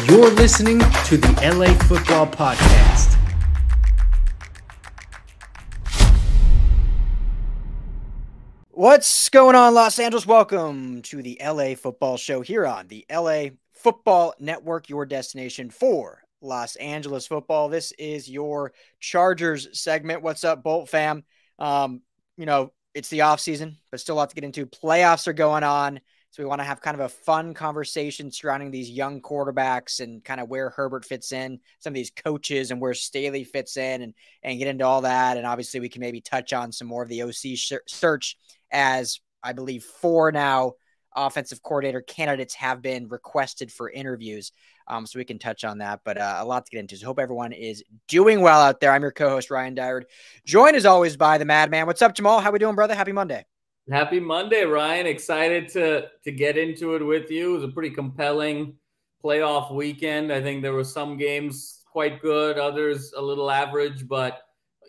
You're listening to the LA Football Podcast. What's going on, Los Angeles? Welcome to the LA Football Show here on the LA Football Network, your destination for Los Angeles football. This is your Chargers segment. What's up, Bolt fam? It's the off season, but still a lot to get into. Playoffs are going on. So we want to have kind of a fun conversation surrounding these young quarterbacks and kind of where Herbert fits in, some of these coaches and where Staley fits in and get into all that. And obviously we can maybe touch on some more of the OC search, as I believe 4 now offensive coordinator candidates have been requested for interviews. So we can touch on that, but a lot to get into. So hope everyone is doing well out there. I'm your co-host, Ryan Dyrud, joined as always by the Madman. What's up, Jamal? How we doing, brother? Happy Monday. Happy Monday, Ryan. Excited to get into it with you. It was a pretty compelling playoff weekend. I think there were some games quite good, others a little average, but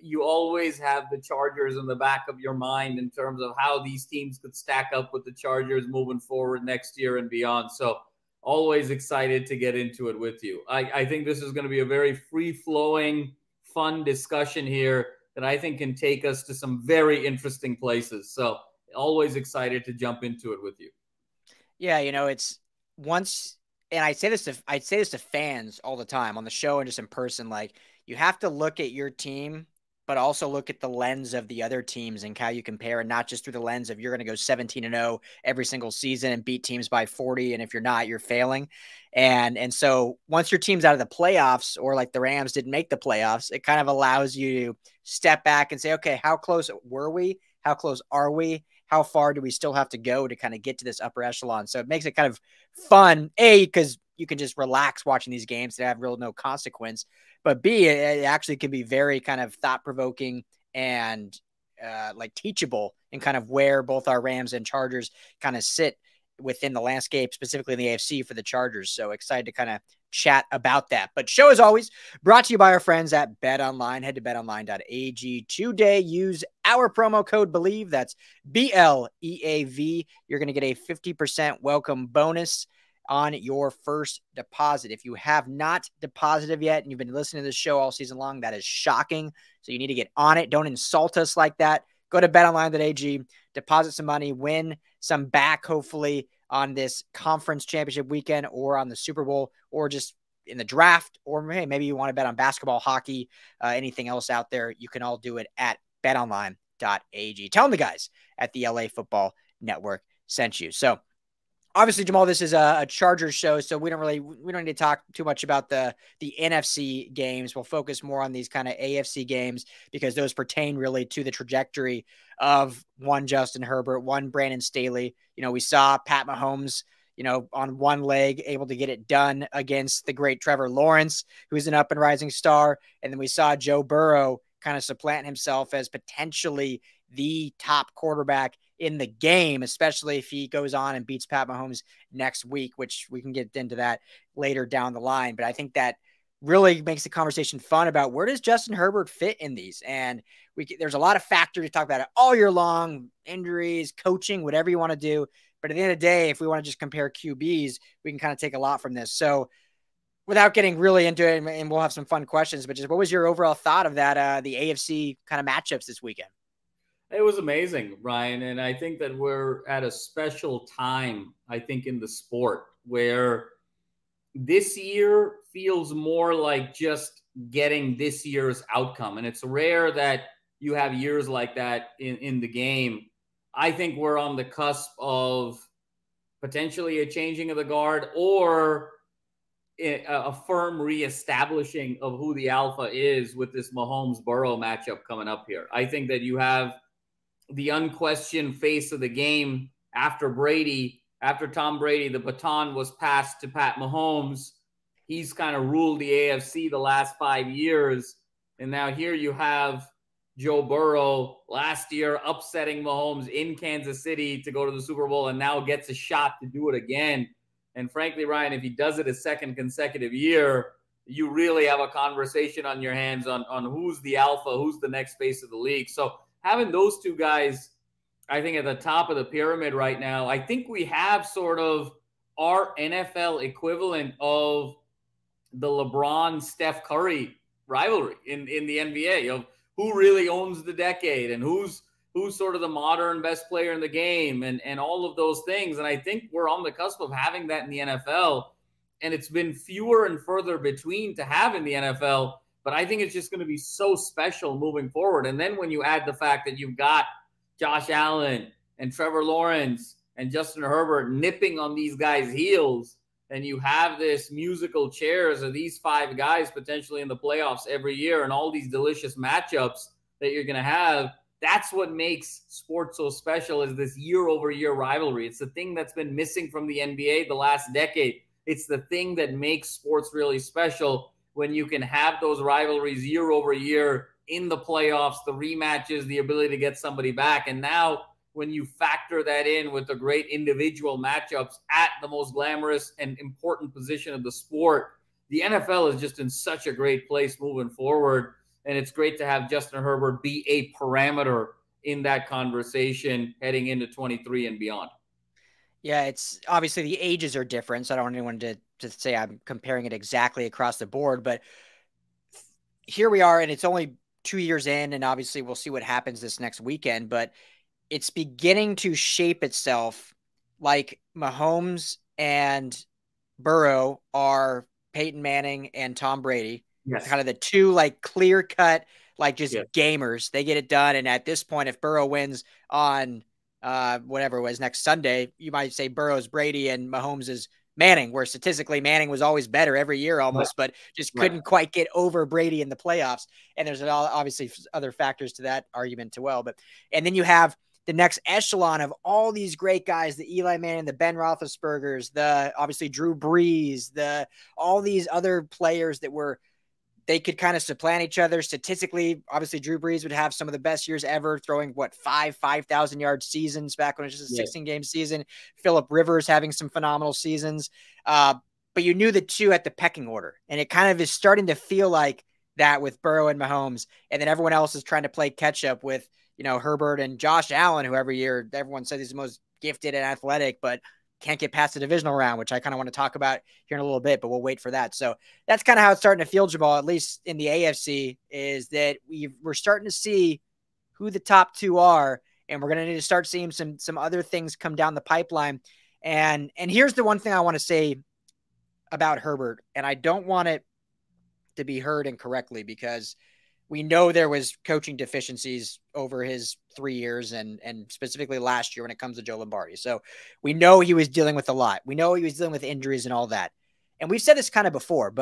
you always have the Chargers in the back of your mind in terms of how these teams could stack up with the Chargers moving forward next year and beyond. So always excited to get into it with you. I think this is going to be a very free-flowing, fun discussion here that I think can take us to some very interesting places. So always excited to jump into it with you. Yeah, it's once, and I say this to fans all the time on the show and just in person, like you have to look at your team, but also look at the lens of the other teams and how you compare, and not just through the lens of you're going to go 17-0 every single season and beat teams by 40. And if you're not, you're failing. And so once your team's out of the playoffs, or like the Rams didn't make the playoffs, it kind of allows you to step back and say, okay, how close were we? How close are we? How far do we still have to go to kind of get to this upper echelon? So it makes it kind of fun, A, because you can just relax watching these games that have no consequence. But B, it actually can be very kind of thought-provoking and like teachable in kind of where both our Rams and Chargers kind of sit within the landscape, specifically in the AFC for the Chargers. So excited to kind of chat about that. But show, as always, brought to you by our friends at BetOnline. Head to betonline.ag today. Use our promo code BELIEVE. That's BLEAV. You're going to get a 50% welcome bonus on your first deposit. If you have not deposited yet and you've been listening to this show all season long, that is shocking. So you need to get on it. Don't insult us like that. Go to betonline.ag, deposit some money, win some back, hopefully, on this conference championship weekend or on the Super Bowl or just in the draft, or hey, maybe you want to bet on basketball, hockey, anything else out there. You can all do it at betonline.ag. Tell them the guys at the LA Football Network sent you. So obviously, Jamal, this is a Chargers show, so we don't need to talk too much about the NFC games. We'll focus more on these kind of AFC games because those pertain really to the trajectory of one Justin Herbert, one Brandon Staley. We saw Pat Mahomes, on one leg able to get it done against the great Trevor Lawerence, who's an up and rising star. And then we saw Joe Burrow kind of supplant himself as potentially the top quarterback in the game, especially if he goes on and beats Pat Mahomes next week, which we can get into that later down the line. But I think that really makes the conversation fun about where does Justin Herbert fit in these? And there's a lot of factors to talk about it all year long, injuries, coaching, whatever you want to do. But at the end of the day, if we want to just compare QBs, we can kind of take a lot from this. So without getting really into it, and we'll have some fun questions, but just what was your overall thought of that, the AFC kind of matchups this weekend? It was amazing, Ryan. And I think that we're at a special time, I think, in the sport where this year feels more like just getting this year's outcome. And it's rare that you have years like that in the game. I think we're on the cusp of potentially a changing of the guard or a firm reestablishing of who the alpha is with this Mahomes-Burrow matchup coming up here. I think that you have the unquestioned face of the game after Tom Brady, the baton was passed to Pat Mahomes. He's kind of ruled the AFC the last 5 years. And now here you have Joe Burrow last year upsetting Mahomes in Kansas City to go to the Super Bowl and now gets a shot to do it again. And frankly, Ryan, if he does it a second consecutive year, you really have a conversation on your hands on who's the alpha, who's the next face of the league. So having those two guys, I think, at the top of the pyramid right now, I think we have sort of our NFL equivalent of the LeBron Steph Curry rivalry in the NBA of who really owns the decade and who's sort of the modern best player in the game and all of those things. And I think we're on the cusp of having that in the NFL. And it's been fewer and further between to have in the NFL. But I think it's just going to be so special moving forward. And then when you add the fact that you've got Josh Allen and Trevor Lawerence and Justin Herbert nipping on these guys' heels, and you have this musical chairs of these 5 guys potentially in the playoffs every year and all these delicious matchups that you're going to have, that's what makes sports so special, is this year-over-year rivalry. It's the thing that's been missing from the NBA the last decade. It's the thing that makes sports really special when you can have those rivalries year over year in the playoffs, the rematches, the ability to get somebody back. And now when you factor that in with the great individual matchups at the most glamorous and important position of the sport, the NFL is just in such a great place moving forward. And it's great to have Justin Herbert be a parameter in that conversation heading into 23 and beyond. Yeah, it's obviously the ages are different, so I don't want anyone to say I'm comparing it exactly across the board, but here we are, and it's only 2 years in, and obviously we'll see what happens this next weekend, but it's beginning to shape itself like Mahomes and Burrow are Peyton Manning and Tom Brady. Yes. Kind of the two like clear cut, like just gamers. They get it done. And at this point, if Burrow wins on whatever it was next Sunday, you might say Burrow's Brady and Mahomes is Manning, where statistically Manning was always better every year almost, but just couldn't quite get over Brady in the playoffs. And there's obviously other factors to that argument as well. And then you have the next echelon of all these great guys, the Eli Manning, the Ben Roethlisbergers, the obviously Drew Brees, all these other players that they could kind of supplant each other statistically. Obviously, Drew Brees would have some of the best years ever, throwing 5,000-yard seasons back when it was just a 16-game season. Phillip Rivers having some phenomenal seasons. But you knew the two at the pecking order, and it kind of is starting to feel like that with Burrow and Mahomes, and then everyone else is trying to play catch up with, Herbert and Josh Allen, who every year everyone says he's the most gifted and athletic, but can't get past the divisional round, which I kind of want to talk about here in a little bit, but we'll wait for that. So that's kind of how it's starting to feel, Jamal, at least in the AFC, is that we're starting to see who the top two are, and we're going to need to start seeing some other things come down the pipeline. And here's the one thing I want to say about Herbert, and I don't want it to be heard incorrectly, because we know there was coaching deficiencies over his 3 years and specifically last year when it comes to Joe Lombardi. So we know he was dealing with a lot. We know he was dealing with injuries and all that. And we've said this kind of before,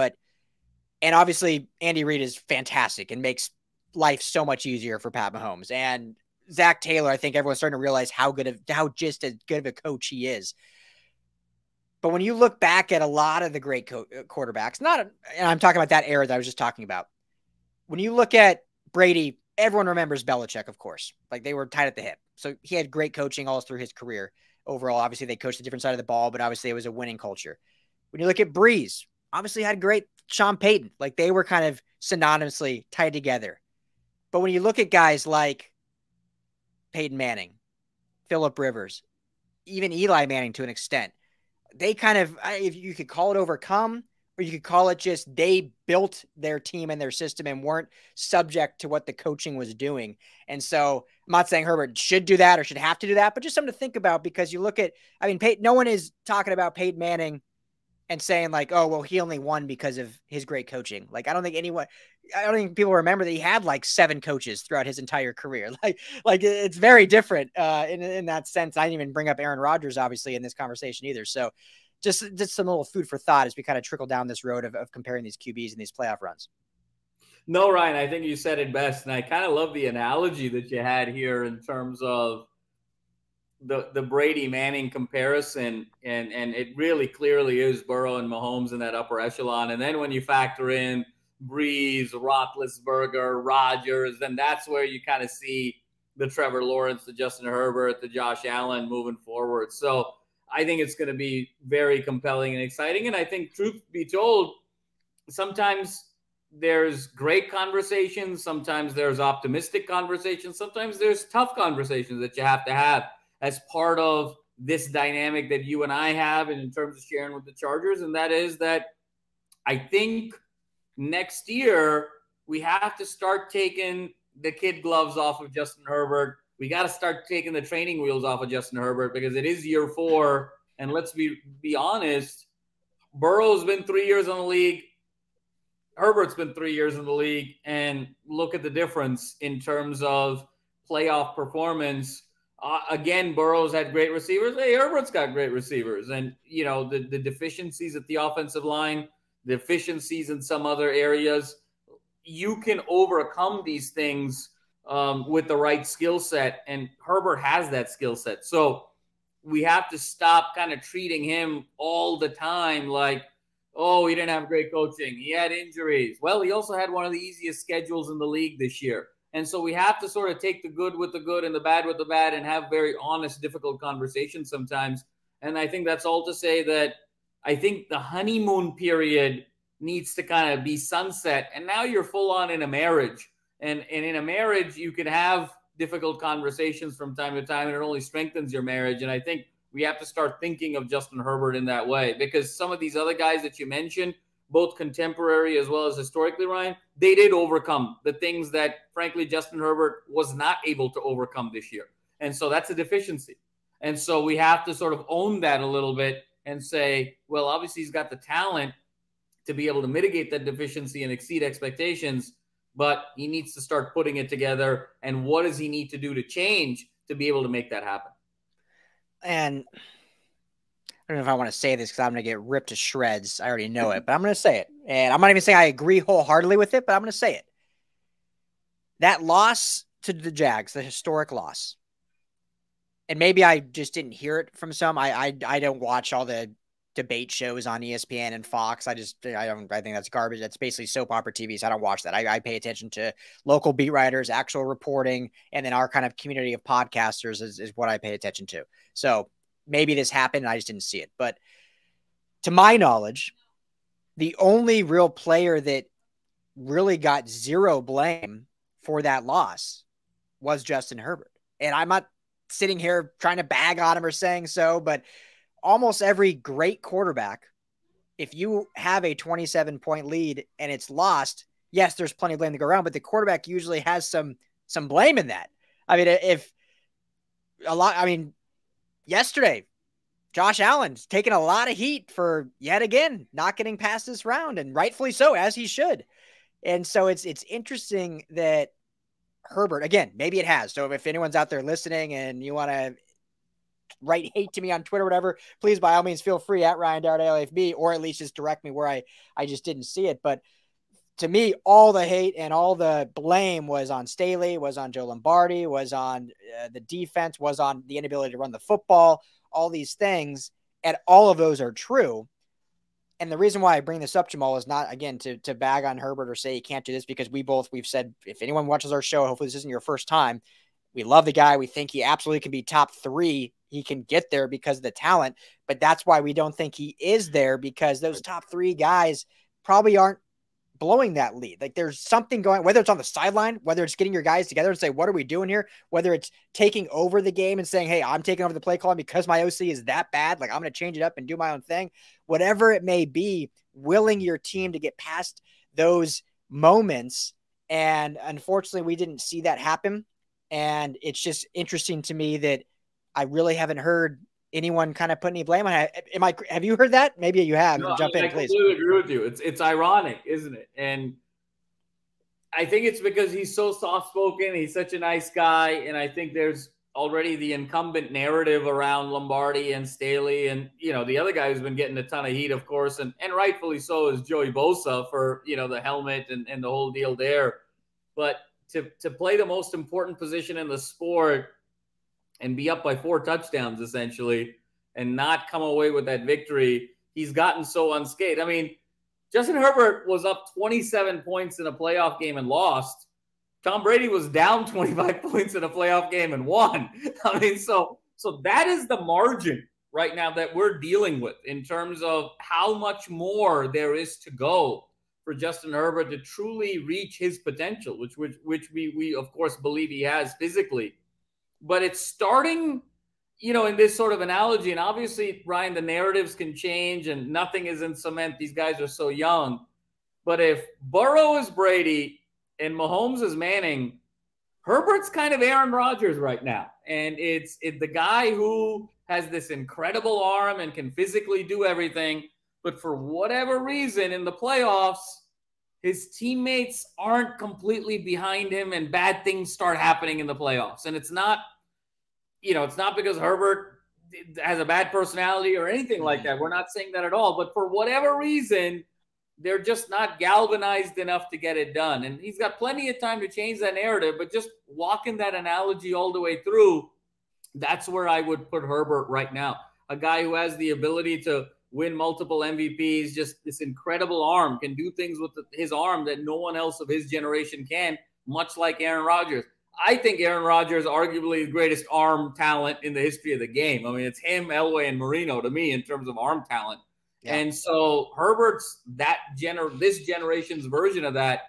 and obviously Andy Reid is fantastic and makes life so much easier for Pat Mahomes. And Zach Taylor, I think everyone's starting to realize how just as good of a coach he is. But when you look back at a lot of the great quarterbacks, and I'm talking about that era that I was just talking about, when you look at Brady, everyone remembers Belichick, of course. Like, they were tied at the hip. So he had great coaching all through his career. Overall, obviously, they coached a different side of the ball, but obviously it was a winning culture. When you look at Breeze, obviously had great Sean Payton. Like, they were kind of synonymously tied together. But when you look at guys like Peyton Manning, Phillip Rivers, even Eli Manning to an extent, they kind of, if you could call it overcome, or you could call it just they built their team and their system and weren't subject to what the coaching was doing. And so I'm not saying Herbert should do that or should have to do that, but just something to think about, because you look at, no one is talking about Peyton Manning and saying like, oh, well, he only won because of his great coaching. Like, I don't think people remember that he had like 7 coaches throughout his entire career. Like it's very different in that sense. I didn't even bring up Aaron Rodgers, obviously, in this conversation either. So just some little food for thought as we kind of trickle down this road of comparing these QBs and these playoff runs. No, Ryan, I think you said it best. And I kind of love the analogy that you had here in terms of the Brady Manning comparison. And it really clearly is Burrow and Mahomes in that upper echelon. And then when you factor in Breeze, Roethlisberger, Rodgers, then that's where you kind of see the Trevor Lawerence, the Justin Herbert, the Josh Allen moving forward. So I think it's going to be very compelling and exciting. And I think, truth be told, sometimes there's great conversations. Sometimes there's optimistic conversations. Sometimes there's tough conversations that you have to have as part of this dynamic that you and I have, and in terms of sharing with the Chargers. And that is that I think next year we have to start taking the kid gloves off of Justin Herbert. We got to start taking the training wheels off of Justin Herbert because it is year 4. And let's be honest, Burrow's been 3 years in the league. Herbert's been 3 years in the league. And look at the difference in terms of playoff performance. Again, Burrow's had great receivers. Hey, Herbert's got great receivers. And, the deficiencies at the offensive line, the deficiencies in some other areas, you can overcome these things with the right skill set. And Herbert has that skill set. So we have to stop kind of treating him all the time like, oh, he didn't have great coaching. He had injuries. Well, he also had one of the easiest schedules in the league this year. And so we have to sort of take the good with the good and the bad with the bad and have very honest, difficult conversations sometimes. And I think that's all to say that I think the honeymoon period needs to kind of be sunset. And now you're full on in a marriage. And in a marriage, you can have difficult conversations from time to time, and it only strengthens your marriage. And I think we have to start thinking of Justin Herbert in that way, because some of these other guys that you mentioned, both contemporary as well as historically, Ryan, they did overcome the things that, frankly, Justin Herbert was not able to overcome this year. And so that's a deficiency. And so we have to sort of own that a little bit and say, well, obviously he's got the talent to be able to mitigate that deficiency and exceed expectations, but he needs to start putting it together. And what does he need to do to change to be able to make that happen? And I don't know if I want to say this because I'm going to get ripped to shreds. I already know it, but I'm going to say it. And I'm not even saying I agree wholeheartedly with it, but I'm going to say it. That loss to the Jags, the historic loss, and maybe I just didn't hear it from some. I don't watch all the debate shows on ESPN and Fox. I think that's garbage. That's basically soap opera TV. So I don't watch that. I pay attention to local beat writers, actual reporting, and then our kind of community of podcasters is what I pay attention to. So maybe this happened and I just didn't see it. But to my knowledge, the only real player that really got zero blame for that loss was Justin Herbert. And I'm not sitting here trying to bag on him or saying so, but almost every great quarterback, if you have a 27-point lead and it's lost, yes, there's plenty of blame to go around, but the quarterback usually has some blame in that. Yesterday, Josh Allen's taking a lot of heat for yet again not getting past this round, and rightfully so, as he should. And so it's interesting that Herbert, again, maybe it has. So if anyone's out there listening and you want to write hate to me on Twitter, whatever, please, by all means, feel free at Ryan Dart LFB, or at least just direct me where I just didn't see it. But to me, all the hate and all the blame was on Staley, was on Joe Lombardi, was on the defense, was on the inability to run the football, all these things. And all of those are true. And the reason why I bring this up, Jamal, is not, again, to bag on Herbert or say he can't do this, because we've said, if anyone watches our show, hopefully this isn't your first time, we love the guy. We think he absolutely can be top 3. He can get there because of the talent, but that's why we don't think he is there, because those top 3 guys probably aren't blowing that lead. Like, there's something going, whether it's on the sideline, whether it's getting your guys together and say, what are we doing here? Whether it's taking over the game and saying, hey, I'm taking over the play calling because my OC is that bad. Like, I'm going to change it up and do my own thing. Whatever it may be, willing your team to get past those moments. And unfortunately, we didn't see that happen. And it's just interesting to me that I really haven't heard anyone kind of put any blame on it. Have you heard that? Maybe you have. No, Jump in, please. I completely agree with you. It's ironic, isn't it? And I think it's because he's so soft-spoken. He's such a nice guy. And I think there's already the incumbent narrative around Lombardi and Staley. And, the other guy who's been getting a ton of heat, of course, and rightfully so, is Joey Bosa for, the helmet and the whole deal there. But to play the most important position in the sport and be up by 4 touchdowns, essentially, and not come away with that victory, he's gotten so unscathed. I mean, Justin Herbert was up 27 points in a playoff game and lost. Tom Brady was down 25 points in a playoff game and won. I mean, so that is the margin right now that we're dealing with in terms of how much more there is to go for Justin Herbert to truly reach his potential, which we of course believe he has physically. But it's starting in this sort of analogy, and obviously, Ryan, the narratives can change and nothing is in cement. These guys are so young. But if Burrow is Brady and Mahomes is Manning, Herbert's kind of Aaron Rodgers right now. And it's the guy who has this incredible arm and can physically do everything. But for whatever reason in the playoffs, his teammates aren't completely behind him and bad things start happening in the playoffs. And it's not because Herbert has a bad personality or anything like that. We're not saying that at all. But for whatever reason, they're just not galvanized enough to get it done. And he's got plenty of time to change that narrative, but just walking that analogy all the way through, that's where I would put Herbert right now. A guy who has the ability to win multiple MVPs, just this incredible arm, can do things with his arm that no one else of his generation can, much like Aaron Rodgers. I think Aaron Rodgers is arguably the greatest arm talent in the history of the game. I mean, it's him, Elway, and Marino to me in terms of arm talent. Yeah. And so Herbert's this generation's version of that,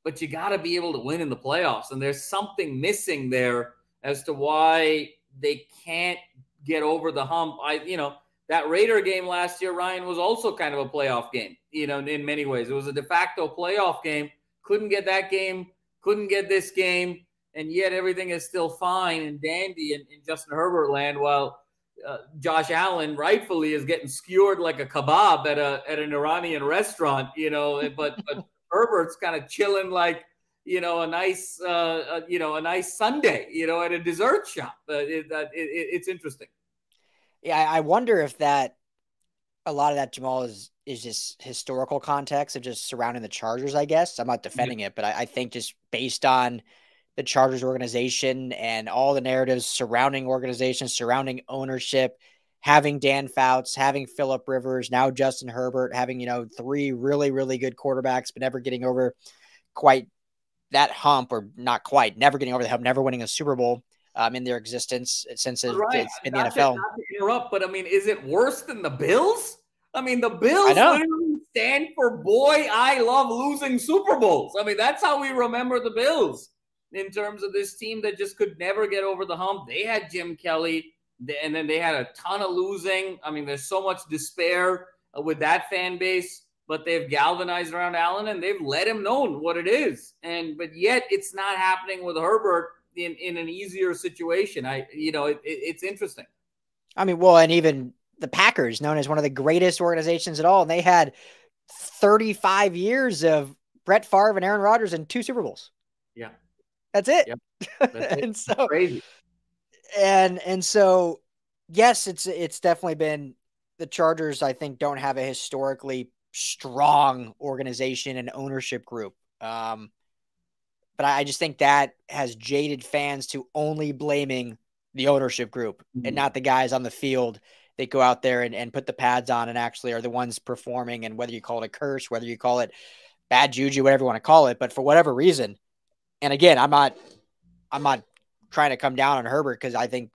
but you got to be able to win in the playoffs. And there's something missing there as to why they can't get over the hump. That Raider game last year, Ryan, was also kind of a playoff game, in many ways. It was a de facto playoff game. Couldn't get that game, couldn't get this game, and yet everything is still fine and dandy in Justin Herbert land, while Josh Allen rightfully is getting skewered like a kebab at an Iranian restaurant, but Herbert's kind of chilling like, a nice Sunday, at a dessert shop. It's interesting. Yeah. I wonder if a lot of that, Jamal, is just historical context of just surrounding the Chargers, I guess. I'm not defending it, but I think just based on the Chargers organization and all the narratives surrounding organizations, surrounding ownership, having Dan Fouts, having Phillip Rivers, now Justin Herbert, having, 3 really, really good quarterbacks, but never getting over quite that hump, or not quite, never getting over the hump, never winning a Super Bowl in their existence since it's been the NFL. Not to interrupt, but I mean, is it worse than the Bills? I mean, the Bills literally stand for, boy, I love losing Super Bowls. I mean, that's how we remember the Bills. In terms of this team that just could never get over the hump. They had Jim Kelley, and then they had a ton of losing. I mean, there's so much despair with that fan base, but they've galvanized around Allen, and they've let him know what it is. But yet it's not happening with Herbert in an easier situation. It's interesting. I mean, well, and even the Packers, known as one of the greatest organizations at all, and they had 35 years of Brett Favre and Aaron Rodgers and 2 Super Bowls. Yeah. That's it. Yep. That's it. And so crazy. And so, yes, it's definitely been the Chargers. I think don't have a historically strong organization and ownership group. But I just think that has jaded fans to only blaming the ownership group and not the guys on the field that go out there and put the pads on and actually are the ones performing. And whether you call it a curse, whether you call it bad juju, whatever you want to call it, but for whatever reason. And again, I'm not trying to come down on Herbert, because I think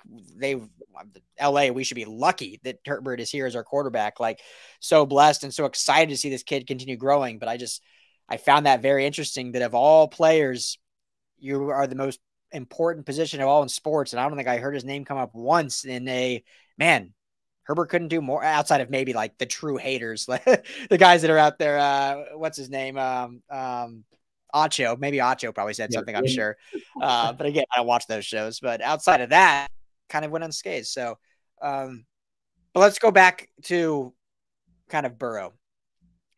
LA, we should be lucky that Herbert is here as our quarterback. Like, so blessed and so excited to see this kid continue growing. But I found that very interesting that of all players, you are the most important position of all in sports. And I don't think I heard his name come up once in Herbert couldn't do more outside of maybe like the true haters, like the guys that are out there. What's his name? Acho, maybe Acho probably said something, I'm sure. But again, I don't watch those shows. But outside of that, kind of went unscathed. So, but let's go back to kind of Burrow.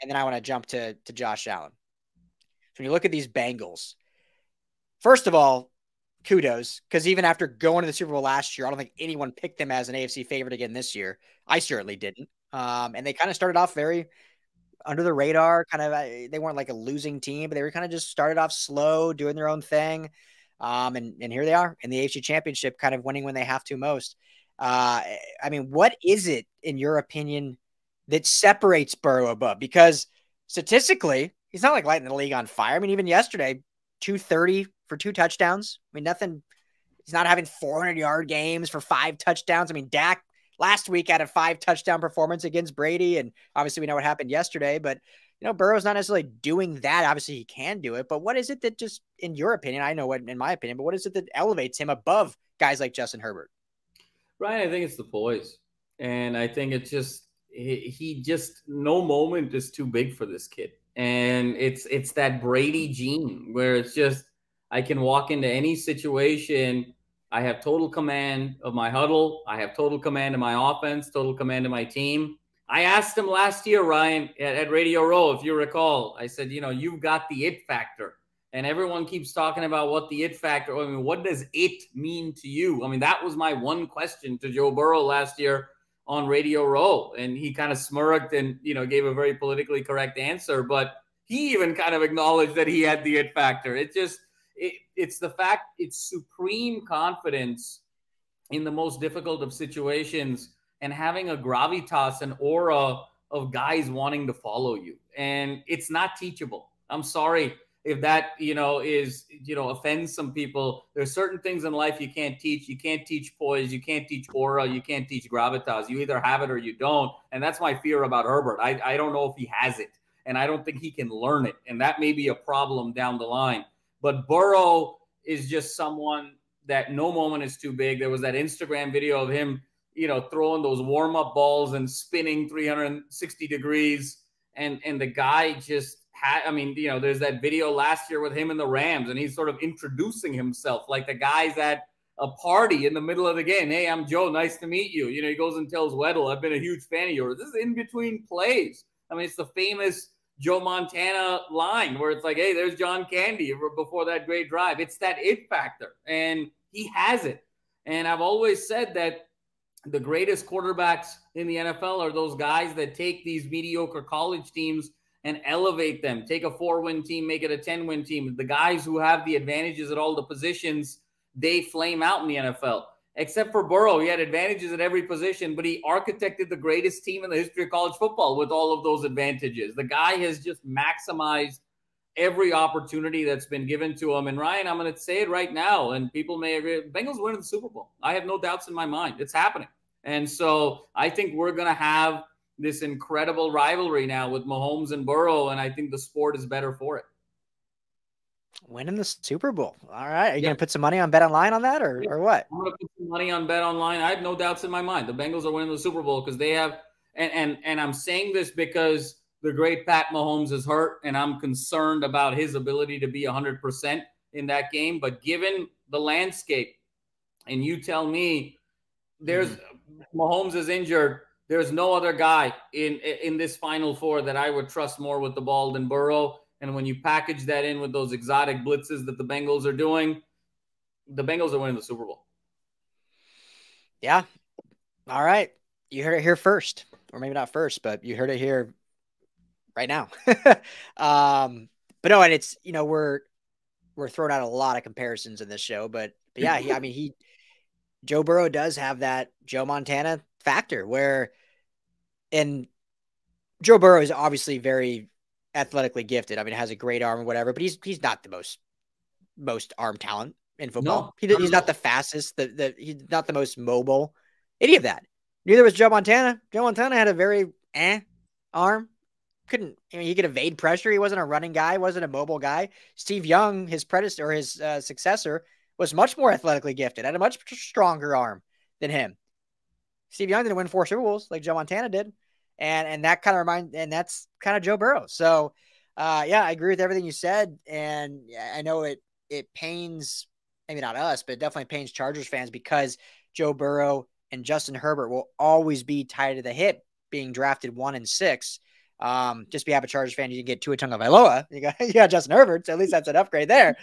And then I want to jump to Josh Allen. So when you look at these Bengals, first of all, kudos, because even after going to the Super Bowl last year, I don't think anyone picked them as an AFC favorite again this year. I certainly didn't. And they kind of started off very under the radar, they weren't like a losing team, but they were kind of just started off slow, doing their own thing. And here they are in the AFC Championship, kind of winning when they have to most. I mean, what is it, in your opinion, that separates Burrow above? Because statistically, he's not like lighting the league on fire. I mean, even yesterday, 230 for 2 touchdowns. I mean, nothing. He's not having 400-yard games for 5 touchdowns. I mean, Dak last week had a 5 touchdown performance against Brady. And obviously we know what happened yesterday, but Burrow's not necessarily doing that. Obviously he can do it, but what is it that just, in your opinion, I know what, in my opinion, but what is it that elevates him above guys like Justin Herbert? Ryan, I think it's the poise. And I think it's just, he just, no moment is too big for this kid. And it's that Brady gene where it's just, I can walk into any situation. I have total command of my huddle. I have total command of my offense, total command of my team. I asked him last year, Ryan, at Radio Row, if you recall, I said, you've got the it factor. And everyone keeps talking about what the it factor, I mean, what does it mean to you? I mean, that was my one question to Joe Burrow last year on Radio Row. And he kind of smirked and, gave a very politically correct answer. But he even kind of acknowledged that he had the it factor. It's the fact, it's supreme confidence in the most difficult of situations and having a gravitas and aura of guys wanting to follow you. And it's not teachable. I'm sorry if that, offends some people. There's certain things in life you can't teach. You can't teach poise. You can't teach aura. You can't teach gravitas. You either have it or you don't. And that's my fear about Herbert. I don't know if he has it, and I don't think he can learn it. And that may be a problem down the line. But Burrow is just someone that no moment is too big. There was that Instagram video of him, throwing those warm-up balls and spinning 360 degrees. And the guy just there's that video last year with him and the Rams, and he's sort of introducing himself like the guy's at a party in the middle of the game. Hey, I'm Joe. Nice to meet you. He goes and tells Weddle, I've been a huge fan of yours. This is in between plays. I mean, it's the famous Joe Montana line where it's like, hey, there's John Candy before that great drive. It's that it factor, and he has it. And I've always said that the greatest quarterbacks in the NFL are those guys that take these mediocre college teams and elevate them. Take a 4-win team, make it a 10-win team. The guys who have the advantages at all the positions, they flame out in the NFL. Except for Burrow, he had advantages at every position, but he architected the greatest team in the history of college football with all of those advantages. The guy has just maximized every opportunity that's been given to him. And Ryan, I'm going to say it right now, and people may agree, Bengals winning the Super Bowl. I have no doubts in my mind. It's happening. And so I think we're going to have this incredible rivalry now with Mahomes and Burrow, and I think the sport is better for it. Winning the Super Bowl. All right. Are you going to put some money on Bet Online on that or what? I'm going to put some money on Bet Online. I have no doubts in my mind. The Bengals are winning the Super Bowl because they have – and I'm saying this because the great Pat Mahomes is hurt, and I'm concerned about his ability to be 100% in that game. But given the landscape, and you tell me Mahomes is injured, there's no other guy in this Final Four that I would trust more with the ball than Burrow. And when you package that in with those exotic blitzes that the Bengals are doing, the Bengals are winning the Super Bowl. Yeah. All right. You heard it here first, or maybe not first, but you heard it here right now. But no, and it's, we're throwing out a lot of comparisons in this show, but yeah, Joe Burrow does have that Joe Montana factor where, and Joe Burrow is obviously very athletically gifted. I mean, has a great arm or whatever, but he's not the most arm talent in football. No, he's not the fastest, he's not the most mobile, any of that. Neither was Joe Montana. Joe Montana had a very arm. He could evade pressure. He wasn't a running guy, wasn't a mobile guy. Steve Young, his predecessor, his successor, was much more athletically gifted, had a much stronger arm than him. Steve Young didn't win 4 Super Bowls like Joe Montana did. And that kind of that's kind of Joe Burrow. So, I agree with everything you said. And I know it pains, maybe not us, but it definitely pains Chargers fans because Joe Burrow and Justin Herbert will always be tied to the hip, being drafted 1 and 6. Just be a Chargers fan, you can get Tua Tagovailoa. You got Justin Herbert, so at least that's an upgrade there.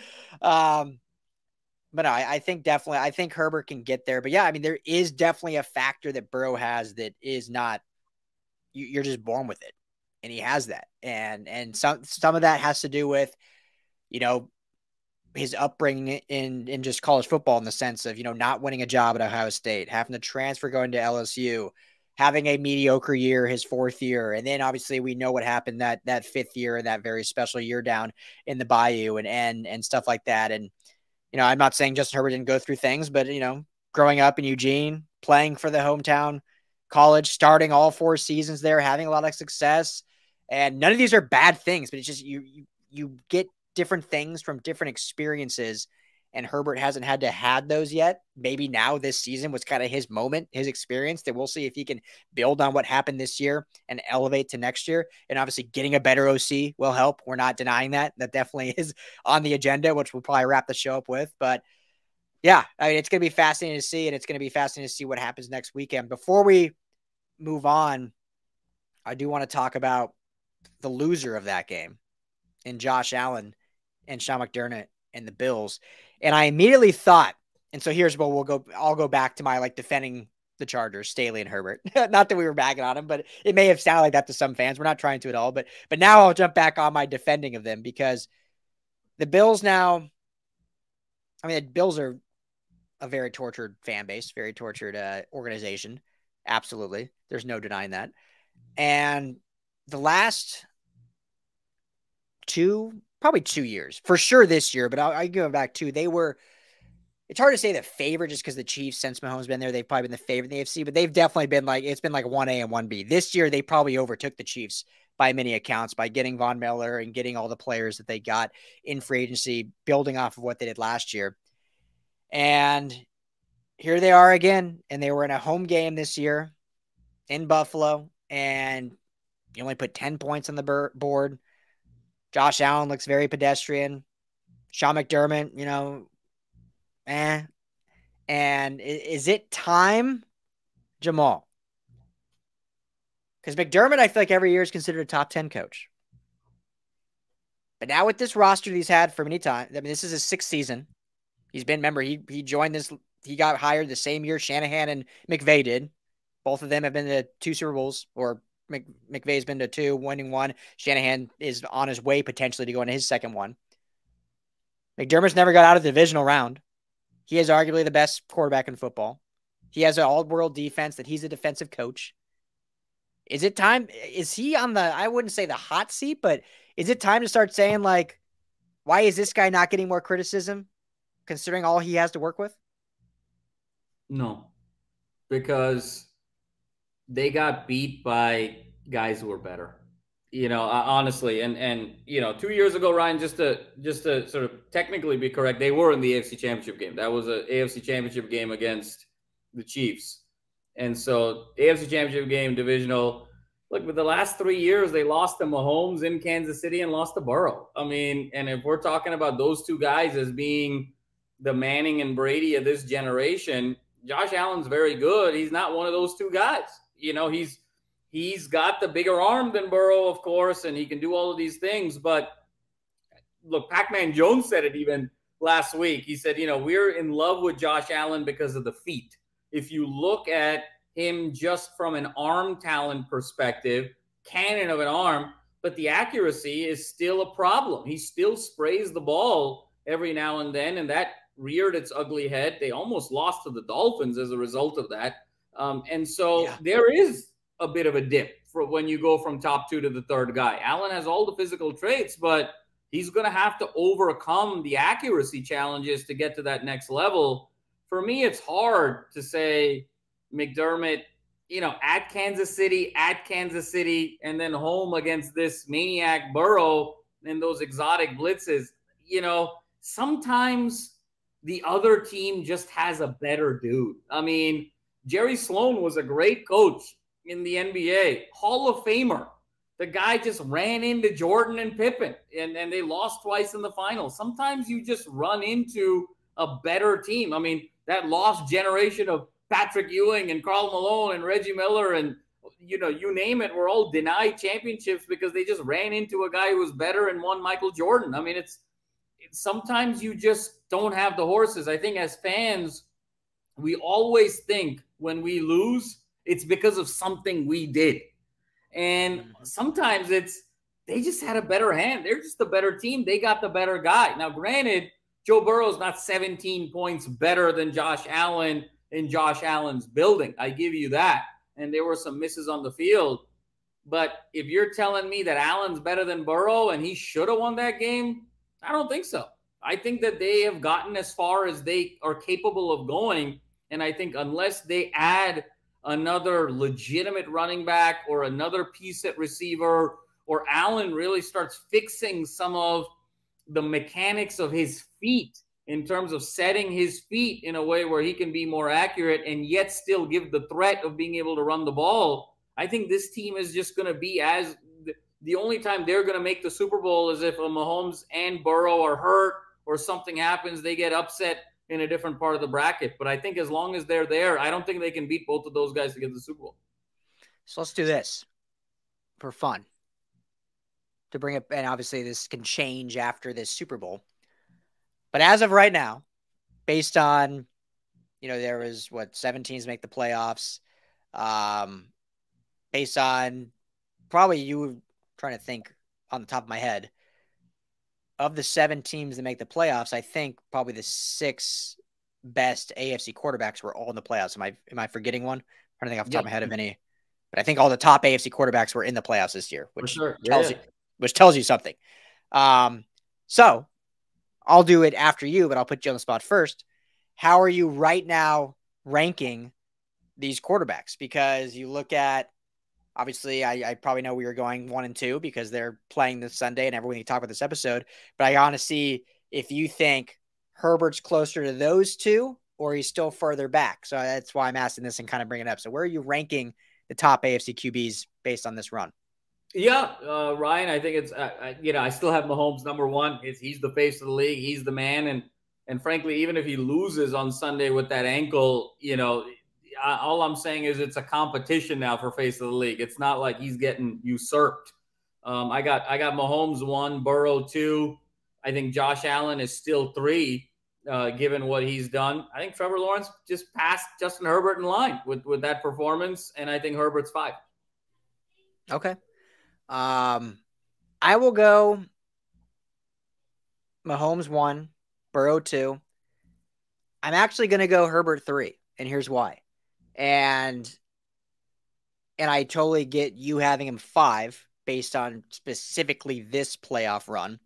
But no, I think Herbert can get there. But yeah, I mean, there is definitely a factor that Burrow has that is not, you're just born with it. And he has that. And some of that has to do with, his upbringing in just college football, in the sense of, not winning a job at Ohio State, having to transfer, going to LSU, having a mediocre year, his 4th year. And then obviously we know what happened that 5th year, that very special year down in the Bayou and stuff like that. And, I'm not saying Justin Herbert didn't go through things, but, growing up in Eugene, playing for the hometown college, starting all 4 seasons there, having a lot of success. And none of these are bad things, but it's just you get different things from different experiences. and Herbert hasn't had those yet. Maybe now this season was kind of his moment, his experience, that we'll see if he can build on what happened this year and elevate to next year. And obviously getting a better OC will help. We're not denying that. That definitely is on the agenda, which we'll probably wrap the show up with. But yeah, I mean, it's going to be fascinating to see, and it's going to be fascinating to see what happens next weekend. Before we move on, I do want to talk about the loser of that game in Josh Allen and Sean McDermott and the Bills. And I immediately thought, and so here's where I'll go back to my defending the Chargers, Staley and Herbert. Not that we were bagging on them, but it may have sounded like that to some fans. We're not trying to at all, but now I'll jump back on my defending of them, because the Bills now, I mean, the Bills are a very tortured fan base, very tortured organization. Absolutely. There's no denying that. And the last probably 2 years, for sure this year, but I'll go back to, it's hard to say the favorite just because the Chiefs, since Mahomes been there, they've probably been the favorite in the AFC, but they've definitely been it's been 1A and 1B. This year, they probably overtook the Chiefs by many accounts by getting Von Miller and getting all the players that they got in free agency, building off of what they did last year. And here they are again, and they were in a home game this year in Buffalo, and you only put 10 points on the board. Josh Allen looks very pedestrian. Sean McDermott, And is it time, Jamal? Because McDermott, I feel like every year is considered a top 10 coach. But now with this roster he's had for many times, I mean, this is his 6th season. He's been, remember, he joined this, he got hired the same year Shanahan and McVay did. Both of them have been to 2 Super Bowls, or McVay's been to 2, winning 1. Shanahan is on his way potentially to go into his 2nd one. McDermott's never got out of the divisional round. He is arguably the best quarterback in football. He has an all-world defense that he's a defensive coach. Is it time? Is he on the, I wouldn't say the hot seat, but is it time to start saying, why is this guy not getting more criticism considering all he has to work with? No, because they got beat by guys who were better, honestly. And 2 years ago, Ryan, just to sort of technically be correct, they were in the AFC Championship game. That was an AFC Championship game against the Chiefs. And so AFC Championship game, divisional. Look, with the last 3 years, they lost to Mahomes in Kansas City and lost to Burrow. I mean, and if we're talking about those two guys as being the Manning and Brady of this generation, Josh Allen's very good. He's not one of those two guys. He's got the bigger arm than Burrow, of course, and he can do all of these things. But look, Pac-Man Jones said it even last week. He said, we're in love with Josh Allen because of the feet. If you look at him just from an arm talent perspective, cannon of an arm, but the accuracy is still a problem. He still sprays the ball every now and then, and that reared its ugly head. They almost lost to the Dolphins as a result of that. And so there is a bit of a dip for when you go from top 2 to the 3rd guy. Allen has all the physical traits, but he's going to have to overcome the accuracy challenges to get to that next level. For me, it's hard to say McDermott, at Kansas City, and then home against this maniac Burrow and those exotic blitzes. Sometimes the other team just has a better dude. I mean, Jerry Sloan was a great coach in the NBA, Hall of Famer. The guy just ran into Jordan and Pippen, and they lost twice in the finals. Sometimes you just run into a better team. I mean, that lost generation of Patrick Ewing and Karl Malone and Reggie Miller and, you name it, were all denied championships because they just ran into a guy who was better and won Michael Jordan. I mean, it's sometimes you just don't have the horses. I think as fans, we always think when we lose, it's because of something we did. And sometimes they just had a better hand. They're just a better team. They got the better guy. Now, granted, Joe Burrow's not 17 points better than Josh Allen in Josh Allen's building. I give you that. And there were some misses on the field. But if you're telling me that Allen's better than Burrow and he should have won that game, I don't think so. I think that they have gotten as far as they are capable of going. And I think unless they add another legitimate running back or another piece at receiver, or Allen really starts fixing some of the mechanics of his feet in terms of setting his feet in a way where he can be more accurate and yet still give the threat of being able to run the ball, I think this team is just going to be as the only time they're going to make the Super Bowl is if a Mahomes and Burrow are hurt or something happens, they get upset in a different part of the bracket. But I think as long as they're there, I don't think they can beat both of those guys to get the Super Bowl. So let's do this for fun to bring it. And obviously this can change after this Super Bowl. But as of right now, based on, there was 7 teams make the playoffs. Based on probably you trying to think on the top of my head of the 7 teams that make the playoffs, I think probably the 6 best AFC quarterbacks were all in the playoffs. Am I forgetting one? I'm trying to think off the top of my head of any, but I think all the top AFC quarterbacks were in the playoffs this year, which tells you something. So I'll do it after you, but I'll put you on the spot first. How are you right now ranking these quarterbacks? Because you look at, obviously, I probably know we were going 1 and 2 because they're playing this Sunday and everyone you talk about this episode. But I want to see if you think Herbert's closer to those 2 or he's still further back. So that's why I'm asking this and kind of bringing it up. So where are you ranking the top AFC QBs based on this run? Yeah, Ryan, I think it's, I still have Mahomes number 1. He's the face of the league. He's the man. And frankly, even if he loses on Sunday with that ankle, all I'm saying is it's a competition now for face of the league. It's not like he's getting usurped. I got Mahomes 1, Burrow 2. I think Josh Allen is still 3, given what he's done. I think Trevor Lawerence just passed Justin Herbert in line with that performance, and I think Herbert's 5. Okay. I will go Mahomes 1, Burrow 2. I'm actually going to go Herbert 3, and here's why. And I totally get you having him 5 based on specifically this playoff run.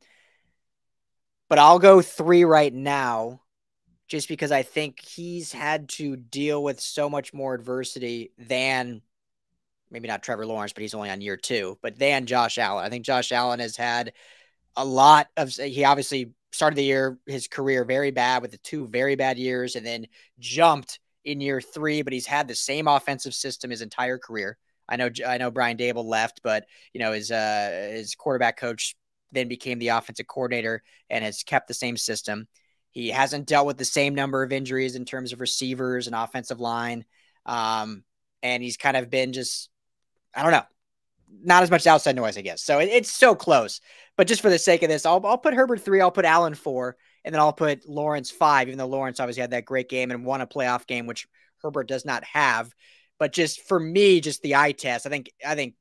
But I'll go 3 right now just because I think he's had to deal with so much more adversity than, maybe not Trevor Lawerence, but he's only on year 2, but than Josh Allen. I think Josh Allen has had a lot of, he obviously started the year, his career very bad with the 2 very bad years and then jumped in year 3, but he's had the same offensive system his entire career. I know Brian Dable left, but his quarterback coach then became the offensive coordinator and has kept the same system. He hasn't dealt with the same number of injuries in terms of receivers and offensive line. And he's kind of been just, I don't know, not as much outside noise, I guess. So it's so close, but just for the sake of this, I'll put Herbert 3, I'll put Allen 4, and then I'll put Lawerence 5, even though Lawerence obviously had that great game and won a playoff game, which Herbert does not have. But just for me, just the eye test, I think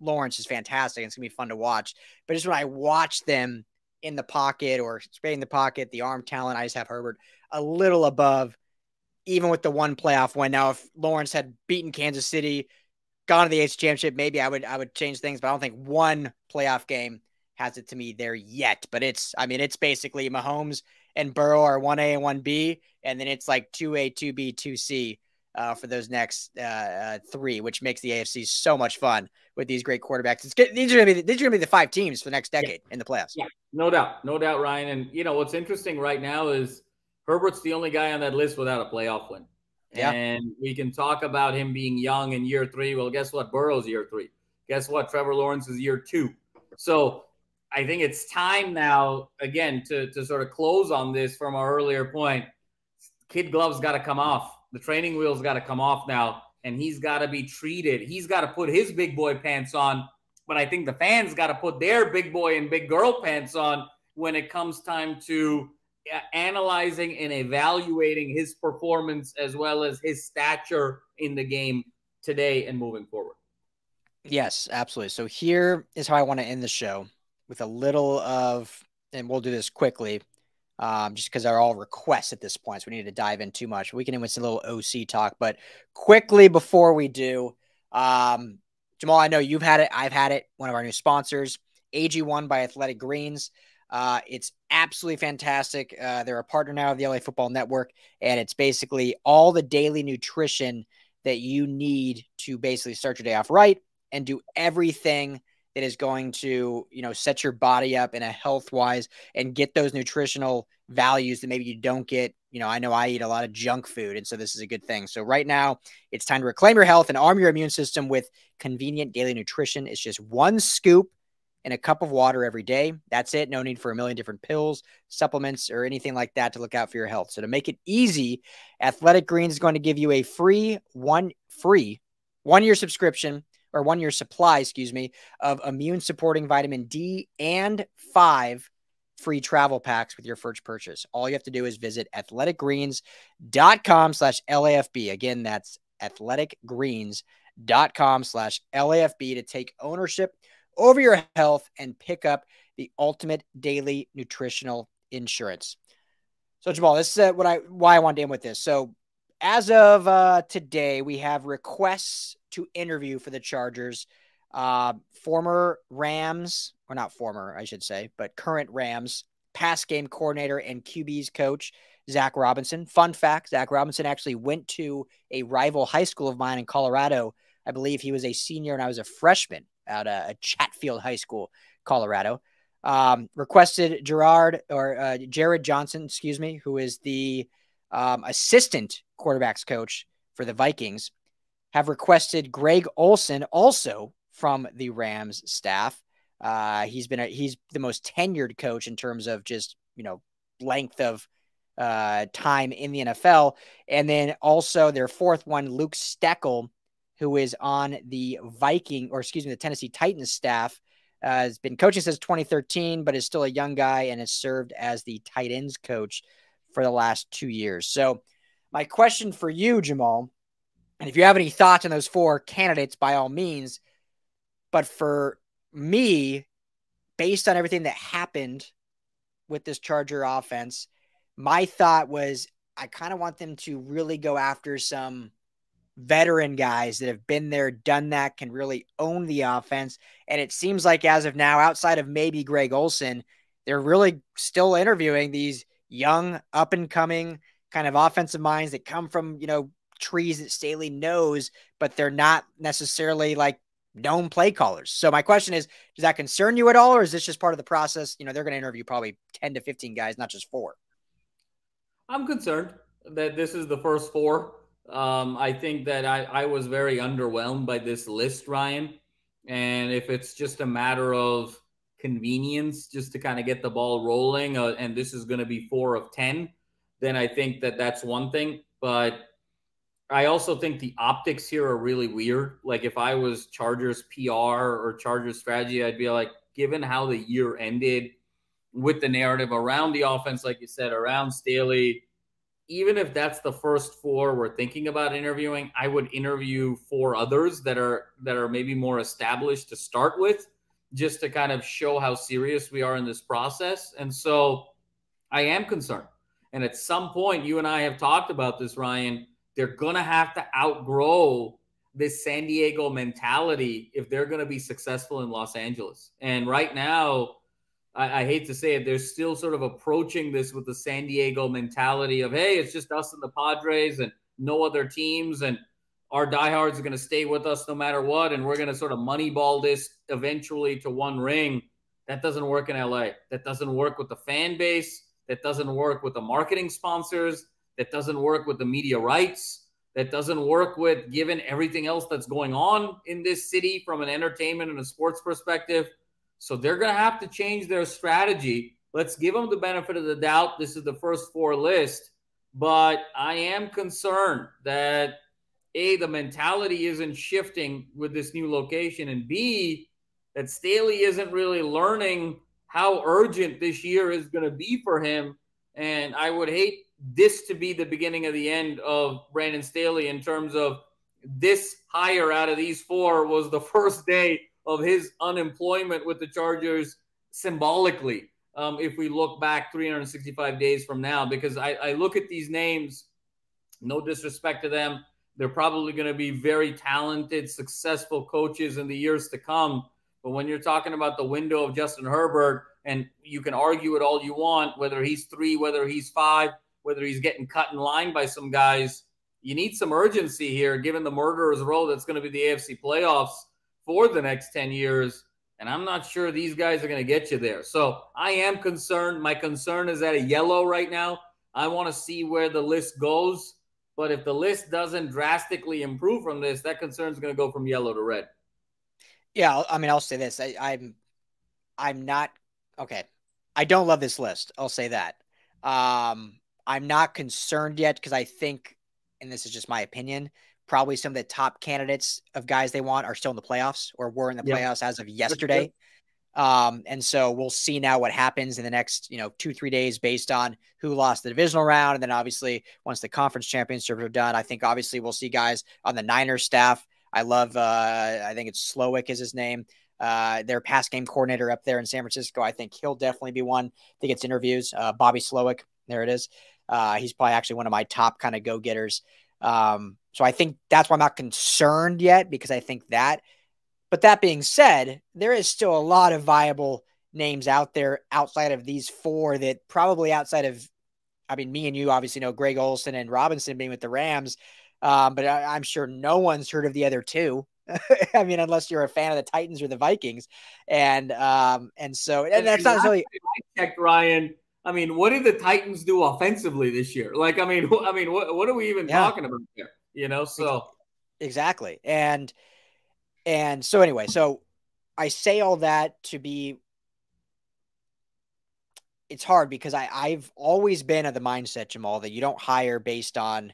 Lawerence is fantastic. And it's going to be fun to watch. But just when I watch them in the pocket or spraying the pocket, the arm talent, I just have Herbert a little above, even with the 1 playoff win. Now, if Lawerence had beaten Kansas City, gone to the AFC Championship, maybe I would change things. But I don't think 1 playoff game has it to me there yet. But it's basically Mahomes and Burrow are 1A and 1B, and then it's like 2A, 2B, 2C for those next 3, which makes the AFC so much fun with these great quarterbacks. These are going to be the 5 teams for the next decade in the playoffs. Yeah, no doubt, Ryan. And what's interesting right now is Herbert's the only guy on that list without a playoff win. Yeah. And we can talk about him being young in year 3. Well, guess what? Burrow's year 3. Guess what? Trevor Lawrence is year 2. So I think it's time now, again, to sort of close on this from our earlier point. Kid gloves got to come off. The training wheels got to come off now, and he's got to be treated. He's got to put his big boy pants on, but I think the fans got to put their big boy and big girl pants on when it comes time to analyzing and evaluating his performance as well as his stature in the game today and moving forward. Yes, absolutely. So here is how I want to end the show, with a little of, and we'll do this quickly, just because they're all requests at this point, so we need to dive in too much. We can end with some little OC talk, but quickly before we do, Jamal, I know you've had it. I've had it. One of our new sponsors, AG1 by Athletic Greens. It's absolutely fantastic. They're a partner now of the LA Football Network, and it's basically all the daily nutrition that you need to basically start your day off right and do everything that is going to, set your body up in a health-wise and get those nutritional values that maybe you don't get. I know I eat a lot of junk food, and so this is a good thing. So right now, it's time to reclaim your health and arm your immune system with convenient daily nutrition. It's just one scoop in a cup of water every day. That's it. No need for a million different pills, supplements, or anything like that to look out for your health. So to make it easy, Athletic Greens is going to give you a free one-year subscription, or 1 year supply, of immune supporting vitamin D and 5 free travel packs with your first purchase. All you have to do is visit athleticgreens.com/LAFB. Again, that's athleticgreens.com/LAFB to take ownership over your health and pick up the ultimate daily nutritional insurance. So Jamal, this is why I want to end with this. So as of today, we have requests to interview for the Chargers. Former Rams, or not former, I should say, but current Rams pass game coordinator and QB's coach, Zach Robinson. Fun fact, Zach Robinson actually went to a rival high school of mine in Colorado. I believe he was a senior and I was a freshman at Chatfield High School, Colorado. Requested Jared Johnson, who is the assistant quarterbacks coach for the Vikings, have requested Greg Olsen, also from the Rams staff. He's the most tenured coach in terms of just, length of time in the NFL. And then also their fourth one, Luke Steckel, who is on the the Tennessee Titans staff, has been coaching since 2013, but is still a young guy and has served as the tight ends coach for the last 2 years. So my question for you, Jamal, and if you have any thoughts on those 4 candidates, by all means, but for me, based on everything that happened with this Charger offense, my thought was I kind of want them to really go after some veteran guys that have been there, done that, can really own the offense. And it seems like as of now, outside of maybe Greg Olsen, they're really still interviewing these young, up-and-coming kind of offensive minds that come from, trees that Staley knows, but they're not necessarily like known play callers. So my question is, does that concern you at all, or is this just part of the process? They're going to interview probably 10 to 15 guys, not just 4. I'm concerned that this is the first 4. I think that I was very underwhelmed by this list, Ryan. And if it's just a matter of convenience, just to kind of get the ball rolling, and this is going to be 4 of 10, then I think that that's one thing. But I also think the optics here are really weird. Like if I was Chargers PR or Chargers strategy, I'd be like, given how the year ended with the narrative around the offense, like you said, around Staley, even if that's the first 4 we're thinking about interviewing, I would interview 4 others that are maybe more established to start with, just to kind of show how serious we are in this process. And so I am concerned. And at some point, you and I have talked about this, Ryan, they're going to have to outgrow this San Diego mentality if they're going to be successful in Los Angeles. And right now, I hate to say it, they're still sort of approaching this with the San Diego mentality of, hey, it's just us and the Padres and no other teams, and our diehards are going to stay with us no matter what, and we're going to sort of moneyball this eventually to one ring. That doesn't work in LA. That doesn't work with the fan base. That doesn't work with the marketing sponsors. That doesn't work with the media rights. That doesn't work with, given everything else that's going on in this city from an entertainment and a sports perspective. So they're going to have to change their strategy. Let's give them the benefit of the doubt. This is the first 4 list. But I am concerned that, A, the mentality isn't shifting with this new location, and B, that Staley isn't really learning how urgent this year is going to be for him. And I would hate this to be the beginning of the end of Brandon Staley in terms of this hire out of these 4 was the first day of his unemployment with the Chargers symbolically, if we look back 365 days from now, because I look at these names, no disrespect to them, they're probably going to be very talented, successful coaches in the years to come. But when you're talking about the window of Justin Herbert, and you can argue it all you want, whether he's 3, whether he's 5, whether he's getting cut in line by some guys, you need some urgency here, given the murderer's row that's going to be the AFC playoffs for the next 10 years. And I'm not sure these guys are going to get you there. So I am concerned. My concern is at a yellow right now. I want to see where the list goes. But if the list doesn't drastically improve from this, that concern is going to go from yellow to red. Yeah, I mean, I'll say this. I'm not okay. I don't love this list. I'll say that. I'm not concerned yet because I think, and this is just my opinion, probably some of the top candidates of guys they want are still in the playoffs or were in the playoffs as of yesterday. And so we'll see now what happens in the next, 2-3 days based on who lost the divisional round. And then obviously once the conference championships are done, I think obviously we'll see guys on the Niners staff. I love, I think it's Slowick is his name. Their pass game coordinator up there in San Francisco. I think he'll definitely be one that gets interviews. Bobby Slowick. There it is. He's probably actually one of my top kind of go-getters. So I think that's why I'm not concerned yet, because I think that. But that being said, there is still a lot of viable names out there outside of these four that probably outside of, I mean, me and you obviously know Greg Olsen and Robinson being with the Rams, but I'm sure no one's heard of the other two. I mean, unless you're a fan of the Titans or the Vikings. And so that's not necessarily. I checked, Ryan. I mean, what did the Titans do offensively this year? Like, I mean, what are we even talking about there? So exactly. And so anyway, so I say all that to be, it's hard because I've always been of the mindset, Jamal, that you don't hire based on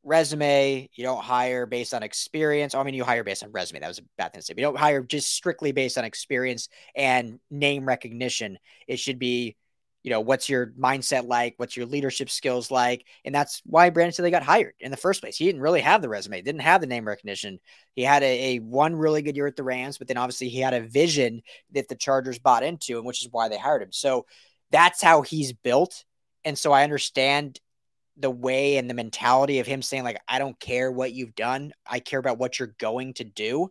resume. You don't hire based on experience. I mean, you hire based on resume. That was a bad thing to say. But you don't hire just strictly based on experience and name recognition. It should be, what's your mindset like? What's your leadership skills like? And that's why Brandon Staley got hired in the first place. He didn't really have the resume, didn't have the name recognition. He had a one really good year at the Rams, but then obviously he had a vision that the Chargers bought into, and which is why they hired him. So that's how he's built. And so I understand the way and the mentality of him saying, like, I don't care what you've done. I care about what you're going to do.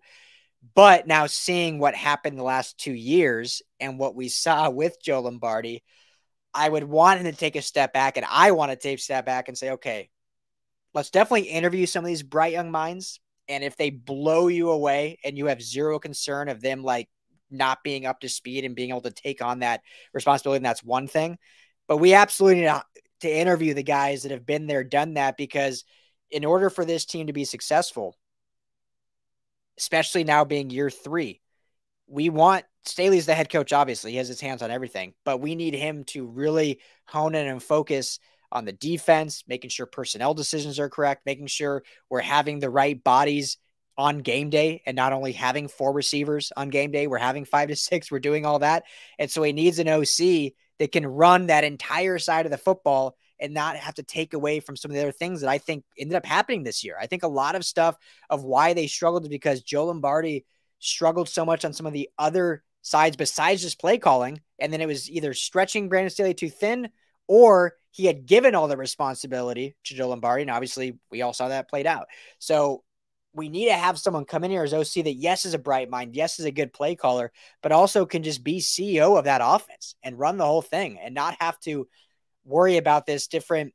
But now seeing what happened the last 2 years and what we saw with Joe Lombardi, I would want him to take a step back, and I want to take a step back and say, okay, let's definitely interview some of these bright young minds. And if they blow you away and you have zero concern of them like not being up to speed and being able to take on that responsibility, and that's one thing. But we absolutely need to interview the guys that have been there, done that, because in order for this team to be successful, especially now being year 3, we want Staley's the head coach. Obviously, he has his hands on everything, but we need him to really hone in and focus on the defense, making sure personnel decisions are correct, making sure we're having the right bodies on game day, and not only having 4 receivers on game day, we're having 5 to 6. We're doing all that. And so he needs an OC that can run that entire side of the football and not have to take away from some of the other things that I think ended up happening this year. I think a lot of stuff of why they struggled is because Joe Lombardi struggled so much on some of the other sides besides just play calling. And then it was either stretching Brandon Staley too thin, or he had given all the responsibility to Joe Lombardi. And obviously we all saw that played out. So we need to have someone come in here as OC that, yes, is a bright mind, yes, is a good play caller, but also can just be CEO of that offense and run the whole thing and not have to worry about this different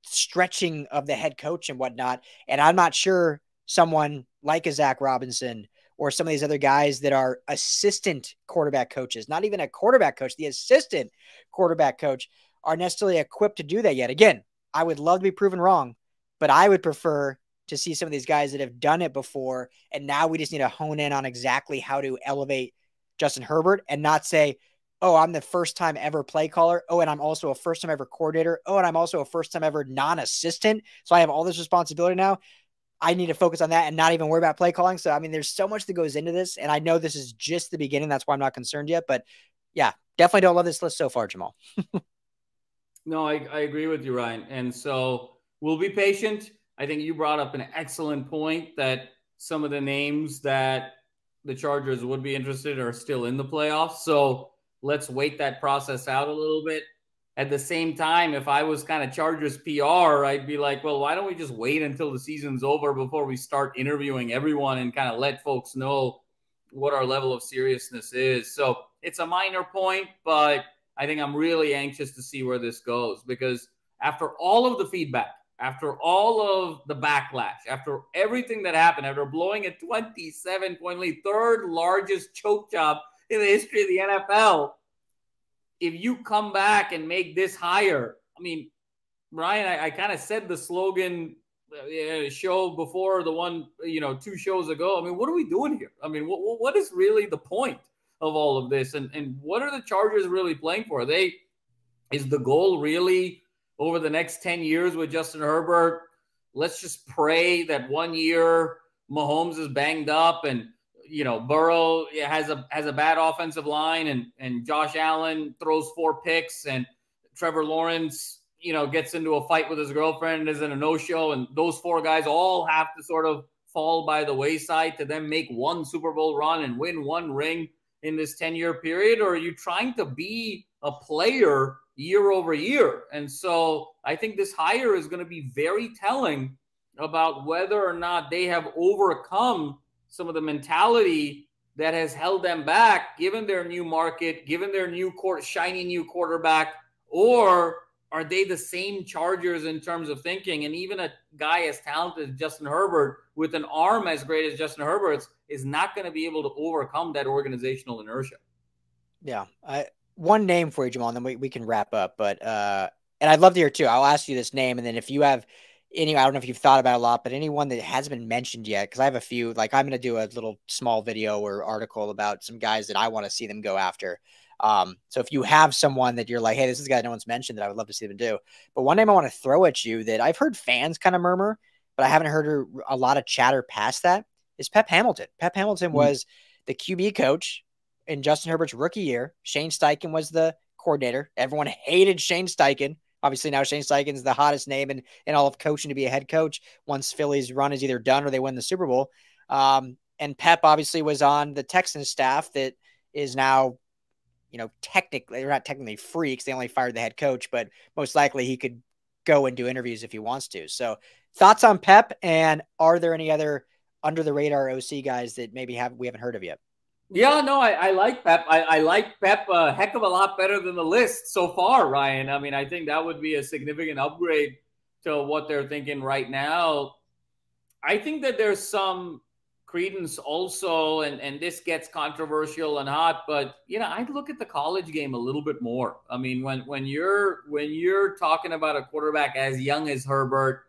stretching of the head coach and whatnot. And I'm not sure someone like a Zach Robinson or some of these other guys that are assistant quarterback coaches, not even a quarterback coach, the assistant quarterback coach, are necessarily equipped to do that yet. Again, I would love to be proven wrong, but I would prefer to see some of these guys that have done it before. And now we just need to hone in on exactly how to elevate Justin Herbert and not say, oh, I'm the first time ever play caller. Oh, and I'm also a first time ever coordinator. Oh, and I'm also a first time ever non-assistant. So I have all this responsibility now. I need to focus on that and not even worry about play calling. So, I mean, there's so much that goes into this. And I know this is just the beginning. That's why I'm not concerned yet. But yeah, definitely don't love this list so far, Jamal. No, I agree with you, Ryan. And so we'll be patient. I think you brought up an excellent point that some of the names that the Chargers would be interested in are still in the playoffs. So let's wait that process out a little bit. At the same time, if I was kind of Chargers PR, I'd be like, well, why don't we just wait until the season's over before we start interviewing everyone and kind of let folks know what our level of seriousness is. So it's a minor point, but I think I'm really anxious to see where this goes, because after all of the feedback, after all of the backlash, after everything that happened, after blowing a 27-point lead, 3rd largest choke job in the history of the NFL. If you come back and make this hire, I mean, Ryan, I kind of said the slogan show before the one, 2 shows ago. I mean, what are we doing here? I mean, what is really the point of all of this? And what are the Chargers really playing for? Is the goal really over the next 10 years with Justin Herbert? Let's just pray that 1 year Mahomes is banged up and, Burrow has a bad offensive line and Josh Allen throws 4 picks and Trevor Lawerence, gets into a fight with his girlfriend and is in a no-show, and those 4 guys all have to sort of fall by the wayside to then make 1 Super Bowl run and win 1 ring in this 10-year period? Or are you trying to be a player year over year? And so I think this hire is going to be very telling about whether or not they have overcome some of the mentality that has held them back, given their new market, given their shiny new quarterback, or are they the same Chargers in terms of thinking? And even a guy as talented as Justin Herbert with an arm as great as Justin Herbert's is not going to be able to overcome that organizational inertia. Yeah. One name for you, Jamal, and then we can wrap up. But and I'd love to hear too. I'll ask you this name, and then if you have any, I don't know if you've thought about it a lot, but anyone that hasn't been mentioned yet, because I have a few. Like, I'm going to do a little small video or article about some guys that I want to see them go after. So if you have someone that you're like, hey, this is a guy no one's mentioned that I would love to see them do. But one name I want to throw at you that I've heard fans kind of murmur, but I haven't heard a lot of chatter past that, is Pep Hamilton. Pep Hamilton was the QB coach in Justin Herbert's rookie year. Shane Steichen was the coordinator. Everyone hated Shane Steichen. Obviously now Shane Steichen's the hottest name in all of coaching to be a head coach once Philly's run is either done or they win the Super Bowl. And Pep obviously was on the Texans staff that is now, technically, they're not technically free because they only fired the head coach, but most likely he could go and do interviews if he wants to. So thoughts on Pep, and are there any other under the radar OC guys that maybe we haven't heard of yet? Yeah, no, I like Pep. I like Pep a heck of a lot better than the list so far, Ryan. I mean, I think that would be a significant upgrade to what they're thinking right now. I think that there's some credence also, and this gets controversial and hot, but I'd look at the college game a little bit more. I mean, when you're talking about a quarterback as young as Herbert,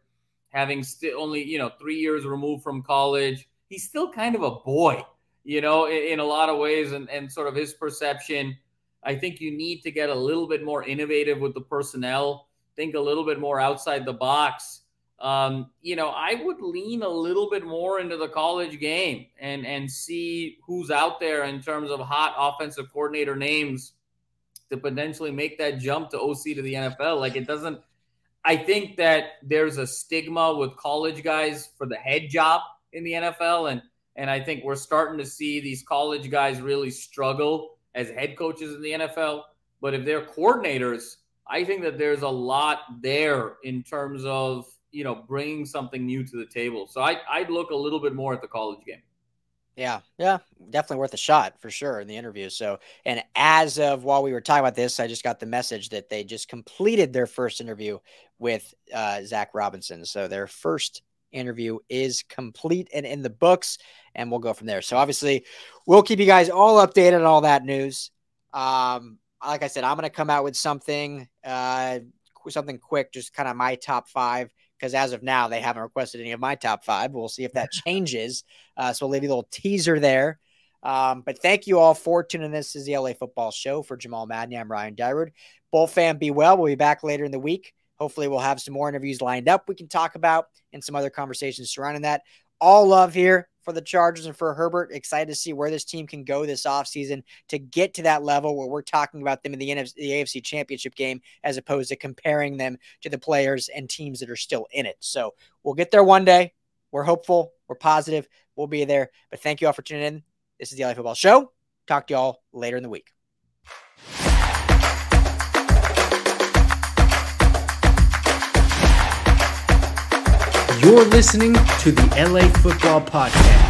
having still only 3 years removed from college, he's still kind of a boy, in a lot of ways, and sort of his perception. I think you need to get a little bit more innovative with the personnel, think a little bit more outside the box. I would lean a little bit more into the college game and see who's out there in terms of hot offensive coordinator names to potentially make that jump to OC to the NFL. I think that there's a stigma with college guys for the head job in the NFL. And I think we're starting to see these college guys really struggle as head coaches in the NFL. But if they're coordinators, I think that there's a lot there in terms of, bringing something new to the table. So I'd look a little bit more at the college game. Yeah, definitely worth a shot for sure in the interview. So, and as of while we were talking about this, I just got the message that they just completed their first interview with Zach Robinson. So their first interview is complete and in the books, and we'll go from there. So obviously we'll keep you guys all updated on all that news. Like I said, I'm going to come out with something quick, just kind of my top 5. Because as of now, they haven't requested any of my top 5. We'll see if that changes. So we'll leave you a little teaser there. But thank you all for tuning in. This is the LA Football Show. For Jamal Madney, I'm Ryan Dyrud. Bull fan, be well. We'll be back later in the week. Hopefully we'll have some more interviews lined up we can talk about and some other conversations surrounding that. All love here for the Chargers and for Herbert. Excited to see where this team can go this offseason to get to that level where we're talking about them in the AFC Championship game as opposed to comparing them to the players and teams that are still in it. So we'll get there one day. We're hopeful. We're positive. We'll be there. But thank you all for tuning in. This is the LA Football Show. Talk to you all later in the week. You're listening to the LA Football Podcast.